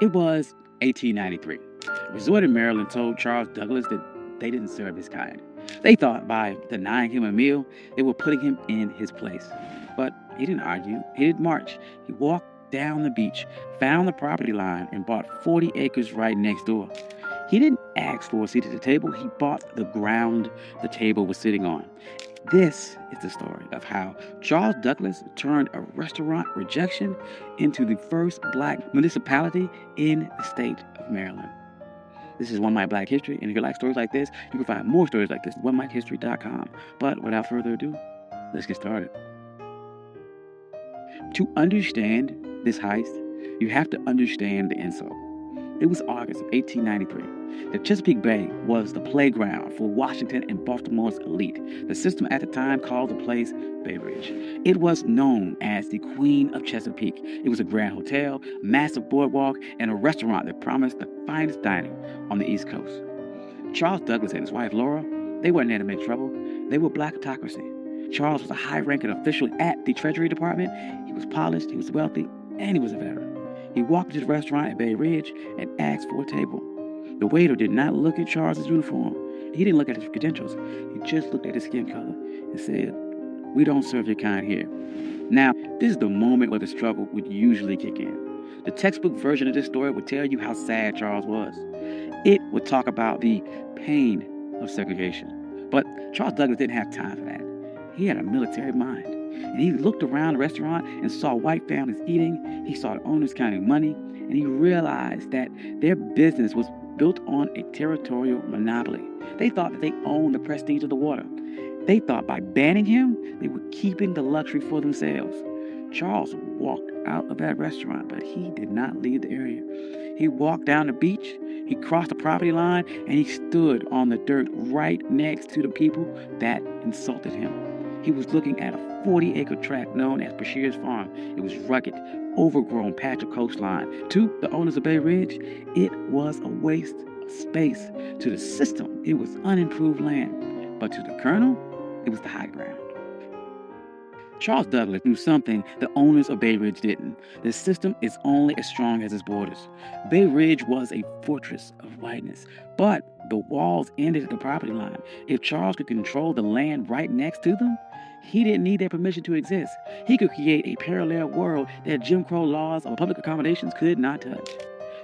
It was 1893. A resort in Maryland told Charles Douglas that they didn't serve his kind. They thought by denying him a meal, they were putting him in his place. But he didn't argue. He didn't march. He walked down the beach, found the property line, and bought 40 acres right next door. He didn't ask for a seat at the table. He bought the ground the table was sitting on. This is the story of how Charles Douglas turned a restaurant rejection into the first black municipality in the state of Maryland. This is One Mic Black History, and if you like stories like this, you can find more stories like this at OneMicHistory.com. But without further ado, let's get started. To understand this heist, you have to understand the insult. It was August of 1893. The Chesapeake Bay was the playground for Washington and Baltimore's elite. The system at the time called the place Bay Ridge. It was known as the Queen of Chesapeake. It was a grand hotel, a massive boardwalk, and a restaurant that promised the finest dining on the East Coast. Charles Douglas and his wife Laura, they weren't there to make trouble. They were black autocracy. Charles was a high-ranking official at the Treasury Department. He was polished, he was wealthy, and he was a veteran. He walked into the restaurant at Bay Ridge and asked for a table. The waiter did not look at Charles's uniform. He didn't look at his credentials. He just looked at his skin color and said, "We don't serve your kind here." Now, this is the moment where the struggle would usually kick in. The textbook version of this story would tell you how sad Charles was. It would talk about the pain of segregation. But Charles Douglas didn't have time for that. He had a military mind. And he looked around the restaurant and saw white families eating. He saw the owners counting money. And he realized that their business was built on a territorial monopoly. They thought that they owned the prestige of the water. They thought by banning him, they were keeping the luxury for themselves. Charles walked out of that restaurant, but he did not leave the area. He walked down the beach, he crossed the property line, and he stood on the dirt right next to the people that insulted him. He was looking at a 40-acre tract known as Bashir's Farm. It was rugged, overgrown patch of coastline. To the owners of Bay Ridge, it was a waste of space. To the system, it was unimproved land. But to the Colonel, it was the high ground. Charles Douglas knew something the owners of Bay Ridge didn't. The system is only as strong as its borders. Bay Ridge was a fortress of whiteness, but the walls ended at the property line. If Charles could control the land right next to them, he didn't need their permission to exist. He could create a parallel world that Jim Crow laws of public accommodations could not touch.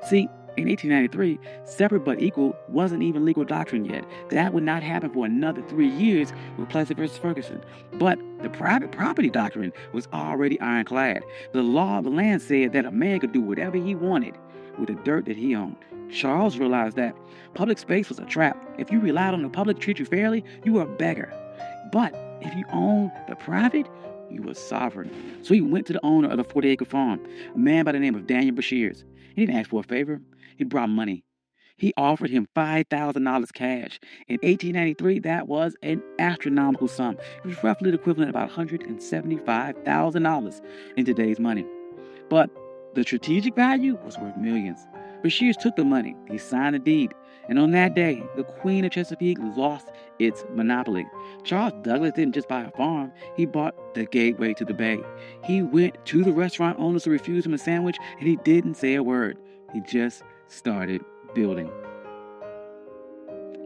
See, in 1893, separate but equal wasn't even legal doctrine yet. That would not happen for another 3 years with Plessy versus Ferguson. But the private property doctrine was already ironclad. The law of the land said that a man could do whatever he wanted with the dirt that he owned. Charles realized that public space was a trap. If you relied on the public to treat you fairly, you were a beggar. But if you owned the private, you were sovereign. So he went to the owner of the 40-acre farm, a man by the name of Daniel Bashirs. He didn't ask for a favor. He brought money. He offered him $5,000 cash. In 1893, that was an astronomical sum. It was roughly the equivalent of about $175,000 in today's money. But the strategic value was worth millions. Bashirs took the money. He signed the deed. And on that day, the Queen of Chesapeake lost its monopoly. Charles Douglas didn't just buy a farm. He bought the gateway to the bay. He went to the restaurant owners who refused him a sandwich, and he didn't say a word. He just started building.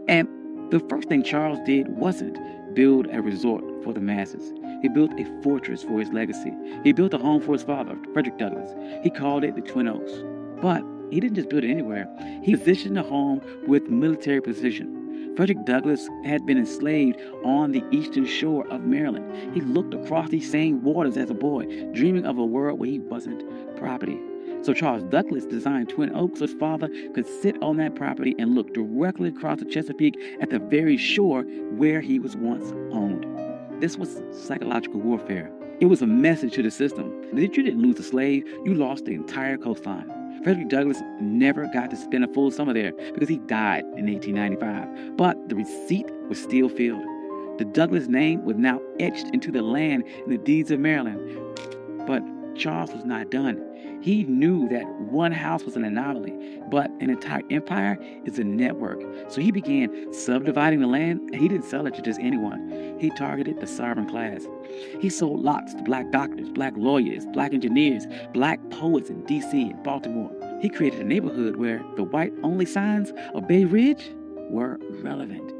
And the first thing Charles did wasn't build a resort for the masses. He built a fortress for his legacy. He built a home for his father, Frederick Douglass. He called it the Twin Oaks. But he didn't just build it anywhere. He positioned the home with military precision. Frederick Douglass had been enslaved on the eastern shore of Maryland. He looked across these same waters as a boy, dreaming of a world where he wasn't property. So Charles Douglas designed Twin Oaks so his father could sit on that property and look directly across the Chesapeake at the very shore where he was once owned. This was psychological warfare. It was a message to the system that if you didn't lose a slave, you lost the entire coastline. Frederick Douglass never got to spend a full summer there because he died in 1895, but the receipt was still filled. The Douglass name was now etched into the land in the deeds of Maryland. But Charles was not done. He knew that one house was an anomaly, but an entire empire is a network. So he began subdividing the land, and he didn't sell it to just anyone. He targeted the sovereign class. He sold lots to black doctors, black lawyers, black engineers, black poets in D.C. and Baltimore. He created a neighborhood where the white-only signs of Bay Ridge were relevant.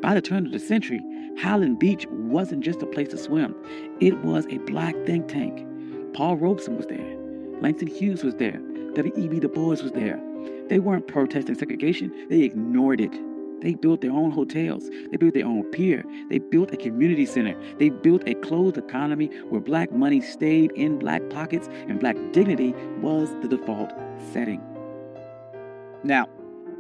By the turn of the century, Highland Beach wasn't just a place to swim. It was a black think tank. Paul Robeson was there. Langston Hughes was there. W.E.B. Du Bois was there. They weren't protesting segregation. They ignored it. They built their own hotels. They built their own pier. They built a community center. They built a closed economy where black money stayed in black pockets and black dignity was the default setting. Now,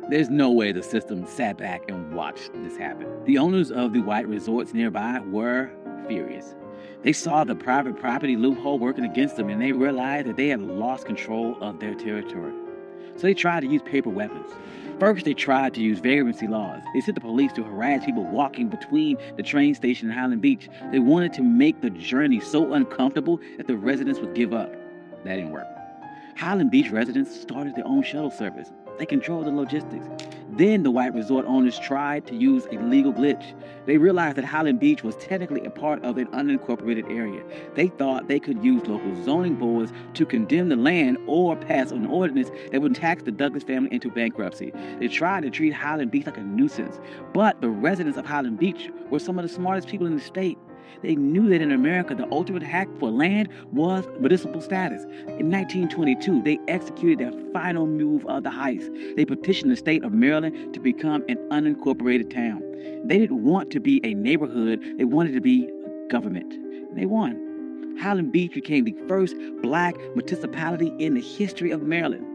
there's no way the system sat back and watched this happen. The owners of the white resorts nearby were furious. They saw the private property loophole working against them, and they realized that they had lost control of their territory. So they tried to use paper weapons. First, they tried to use vagrancy laws. They sent the police to harass people walking between the train station and Highland Beach. They wanted to make the journey so uncomfortable that the residents would give up. That didn't work. Highland Beach residents started their own shuttle service. They controlled the logistics. Then the white resort owners tried to use a legal glitch. They realized that Highland Beach was technically a part of an unincorporated area. They thought they could use local zoning boards to condemn the land or pass an ordinance that would tax the Douglass family into bankruptcy. They tried to treat Highland Beach like a nuisance. But the residents of Highland Beach were some of the smartest people in the state. They knew that in America, the ultimate hack for land was municipal status. In 1922, they executed their final move of the heist. They petitioned the state of Maryland to become an unincorporated town. They didn't want to be a neighborhood. They wanted to be government. And they won. Highland Beach became the first black municipality in the history of Maryland.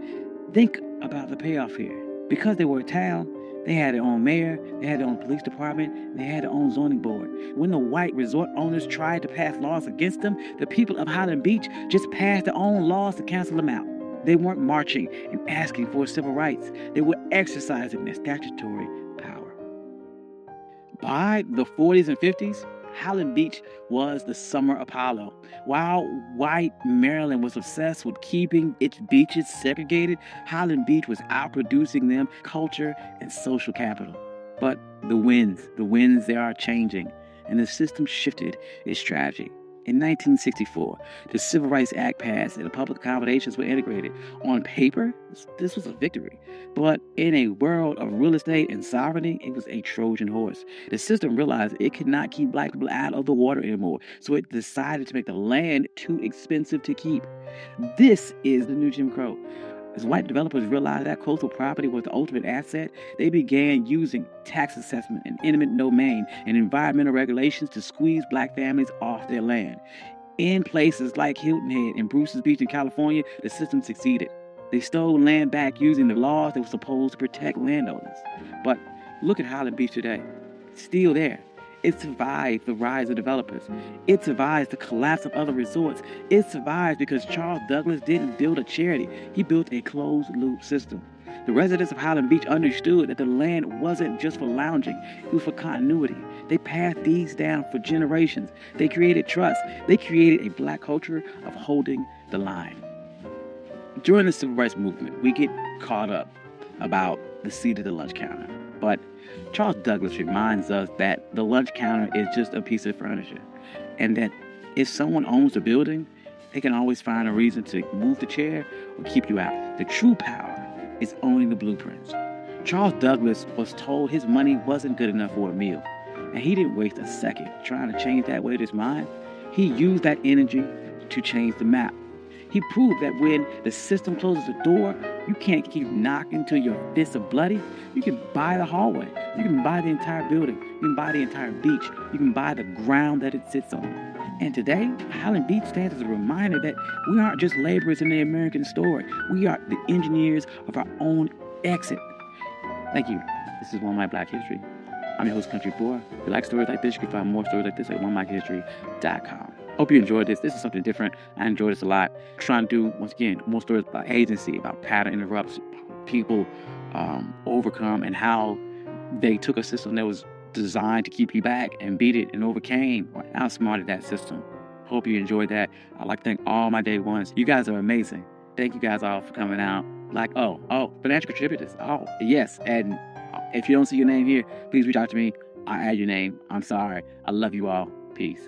Think about the payoff here. Because they were a town, they had their own mayor, they had their own police department, and they had their own zoning board. When the white resort owners tried to pass laws against them, the people of Highland Beach just passed their own laws to cancel them out. They weren't marching and asking for civil rights. They were exercising their statutory power. By the 40s and 50s, Highland Beach was the summer Apollo. While white Maryland was obsessed with keeping its beaches segregated, Highland Beach was outproducing them culture and social capital. But the winds, they are changing, and the system shifted its strategy. In 1964, the Civil Rights Act passed and the public accommodations were integrated. On paper, this was a victory. But in a world of real estate and sovereignty, it was a Trojan horse. The system realized it could not keep black people out of the water anymore, so it decided to make the land too expensive to keep. This is the new Jim Crow. As white developers realized that coastal property was the ultimate asset, they began using tax assessment and eminent domain and environmental regulations to squeeze black families off their land. In places like Hilton Head and Bruce's Beach in California, the system succeeded. They stole land back using the laws that were supposed to protect landowners. But look at Highland Beach today. It's still there. It survived the rise of developers. It survives the collapse of other resorts. It survives because Charles Douglass didn't build a charity. He built a closed-loop system. The residents of Highland Beach understood that the land wasn't just for lounging. It was for continuity. They passed these down for generations. They created trust. They created a black culture of holding the line. During the Civil Rights Movement, we get caught up about the seat of the lunch counter. But Charles Douglass reminds us that the lunch counter is just a piece of furniture, and that if someone owns the building, they can always find a reason to move the chair or keep you out. The true power is owning the blueprints. Charles Douglass was told his money wasn't good enough for a meal, and he didn't waste a second trying to change that with his mind. He used that energy to change the map. He proved that when the system closes the door, you can't keep knocking till your fists are bloody. You can buy the hallway. You can buy the entire building. You can buy the entire beach. You can buy the ground that it sits on. And today, Highland Beach stands as a reminder that we aren't just laborers in the American story. We are the engineers of our own exit. Thank you. This is One Mike Black History. I'm your host, Country Boy. If you like stories like this, you can find more stories like this at onemikehistory.com. Hope you enjoyed this. This is something different. I enjoyed this a lot. Trying to do, once again, more stories about agency, about pattern interrupts, people overcome, and how they took a system that was designed to keep you back and beat it and overcame or outsmarted that system. Hope you enjoyed that. I'd like to thank all my day ones. You guys are amazing. Thank you guys all for coming out. Financial contributors. Oh, yes. And if you don't see your name here, please reach out to me. I'll add your name. I'm sorry. I love you all. Peace.